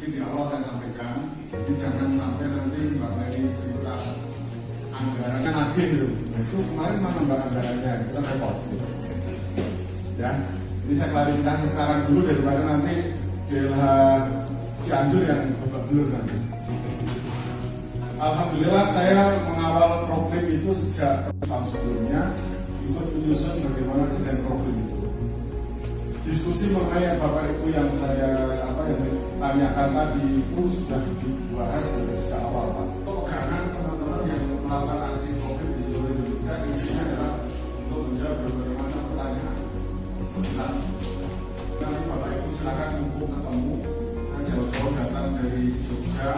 di awal saya sampaikan, jadi jangan sampai nanti Mbak Mary cerita anggarannya lagi gitu. Itu kemarin mana Mbak anggarannya, kita repot. Ya, ini saya klarifikasi sekarang dulu daripada nanti DLH Cianjur yang babak belur nanti. Alhamdulillah saya mengawal program itu sejak tahun sebelumnya, ikut menyusun bagaimana desain program itu. Diskusi mengenai Bapak Ibu yang saya tanyakan tadi itu sudah dibahas dari sejak awal Pak. Pegangan teman-teman yang melakukan aksi program di seluruh Indonesia isinya adalah untuk menjawab berbagai macam pertanyaan. Sebentar, nanti Bapak Ibu silakan mumpung ketemu. Saya jauh-jauh datang dari Jogja,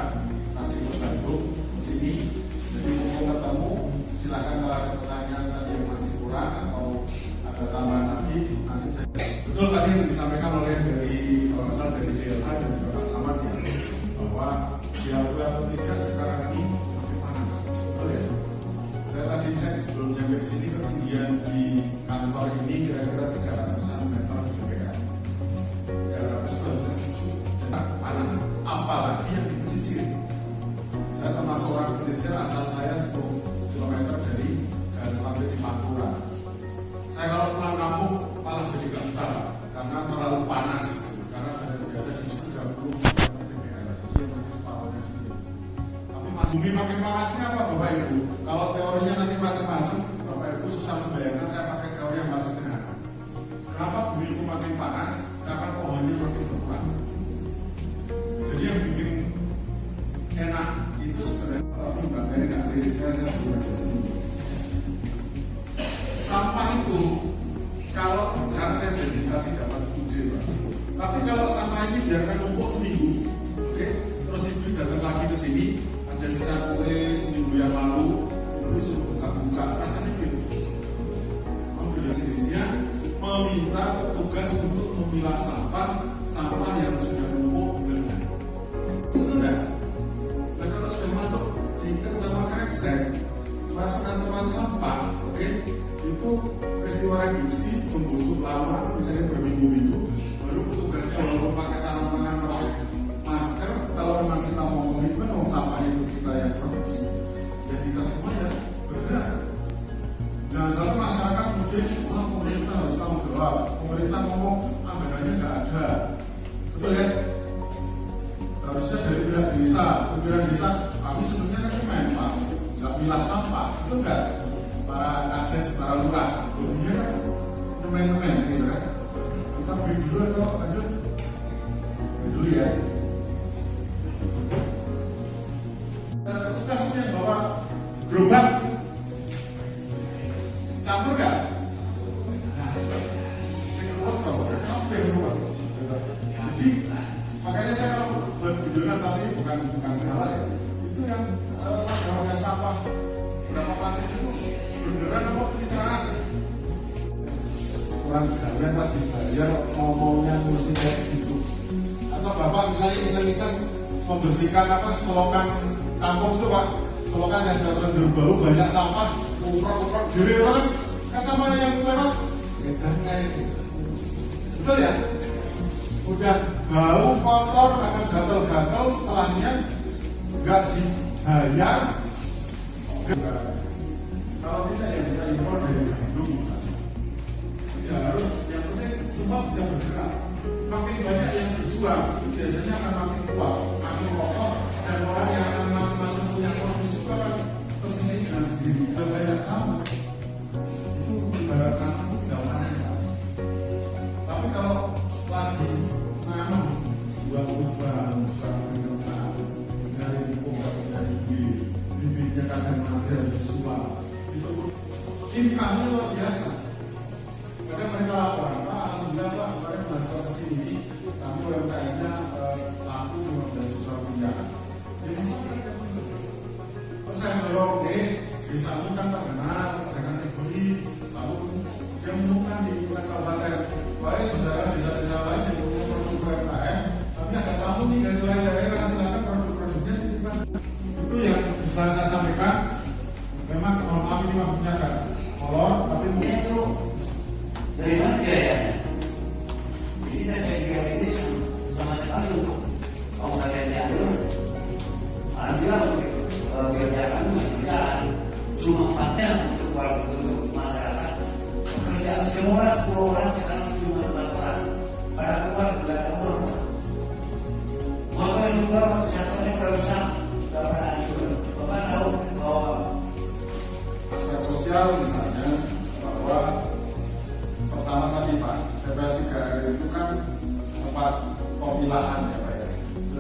nanti ke Bandung, sini. Jadi mumpung ketemu, silakan kalau ada pertanyaan tadi yang masih kurang atau ada tambahan lagi, nanti betul tadi yang disampaikan oleh kalau nggak salah dari DLH dan juga Pak Samad ya, bahwa diakui atau tidak sekarang ini makin panas, betul ya? Saya tadi cek sebelum nyampe ke sini ketinggian di kantor ini kira-kira 300 meter di BBM. 300 baru saya setuju dan panas, apalagi yang di pesisir. Saya termasuk orang pesisir, asal saya 10 km dari garis pantai di Pantura. Saya kalau pulang kampung malah jadi gak betah karena terlalu panas, karena dari biasa di 30 dpr, jadi masih separuhnya segini. Tapi masih bumi makin panasnya apa Bapak Ibu? Kalau teorinya nanti macam-macam, Bapak Ibu susah membayangkan. Saya pakai teori yang paling sederhana. Kenapa bumi itu makin panas? Karena pohonnya makin berkurang. Jadi yang bikin enak itu sebenarnya Mbak Mary nggak lirik, saya sudah jelaskan. Sampah itu kalau sekarang saya jadi tadi dapat ide Pak. Tapi kalau sampah ini biarkan numpuk seminggu, oke? Terus ibu datang lagi ke sini, ada sisa kue seminggu yang lalu, terus suruh buka-buka, rasanya gitu. Mobilisasi Indonesia meminta petugas untuk memilah sampah yang sudah numpuk benar. Betul nggak? Dan kalau sudah masuk diikat sama kresek, masukkan teman sampah, oke? Itu peristiwa reduksi membusuk lama, misalnya berminggu-minggu, baru petugasnya walaupun pakai sarung tangan, pakai masker, kalau memang kita mau komitmen, mau sampah itu kita yang produksi, dan kita semua ya bergerak. Jangan sampai masyarakat kemudian wah pemerintah harus tanggung jawab, pemerintah ngomong anggarannya nggak ada, betul ya? Harusnya dari pihak desa, pimpinan desa, kami sebenarnya kan Pak, nggak milah sampah, itu enggak? Para kades, para lurah, dia kan nyemen-nyemen gitu kan. Kita beri dulu atau lanjut? Beri dulu ya. Tugasnya bawa gerobak, campur gak? Nah, saya keluar sama hampir rumah. Jadi makanya saya kalau buat videonya tapi bukan salah ya. Itu yang warga sampah berapa pasir itu beneran apa pencitraan? Kurang jalan tadi bayar ngomongnya mesti kayak gitu. Atau Bapak misalnya iseng-iseng membersihkan selokan kampung itu Pak, selokan yang sudah terendam bau banyak sampah, uprok-uprok gini kan sama yang lewat edan kayak gitu. Betul ya? Udah bau kotor, ada gatal-gatal, setelahnya nggak dibayar. Kalau kita yang bisa impor dari Bandung misalnya, tidak harus, yang penting semua bisa bergerak. Makin banyak yang berjuang, biasanya akan makin kuat, makin kokoh, dan orang yang akan macam-macam punya produksi itu akan tersisih dengan sendiri. Dan banyak kamu itu ibaratkan kamu tidak panen Pak. Tapi kalau lagi nanam buat lubang, dari pupuk, dari bibitnya kadang mati harus disuap. Income-nya luar biasa. Kadang mereka lapor, Pak, alhamdulillah Pak, kemarin masuk ke sini, kami UMKM-nya laku 15 juta rupiah. Jadi masyarakat terus saya dorong, desamu kan terkenal, jangan egois. Lalu dia menemukan di kabupaten, baik saudara desa-desa lain yang punya produk UMKM, tapi ada tamu nih dari lain daerah, silakan produk-produknya dititipkan. Itu yang bisa saya sampaikan. Memang mohon maaf ini punya kan kolor, tapi mungkin itu dari mana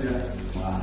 ya. Wah,